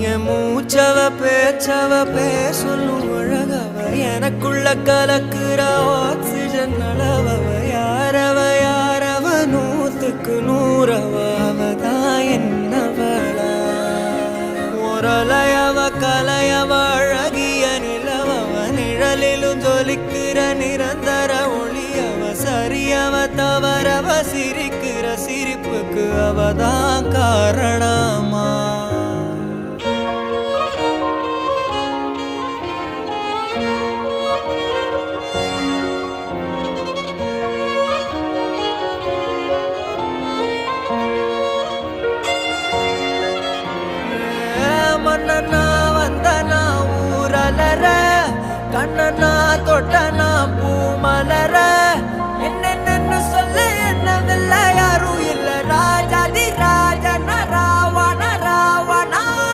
என் மூச்சவ பேச்சவ பேசலும் அழகவ எனக்குள்ள கலக்குற ஆக்சிஜன் அளவவ யாரவ நூத்துக்கு நூறவ அவதான் என்னவளா ஒரலையவ கலையவ அழகிய நிலவவ நிழலிலும் ஜொலிக்கிற நிரந்தர ஒளியவ சரியவ தவறவ சிரிக்கிற சிரிப்புக்கு அவதான் காரணமா மன்னனா வந்தனா ஊரலர கண்ணனா தொட்டனா பூ மலர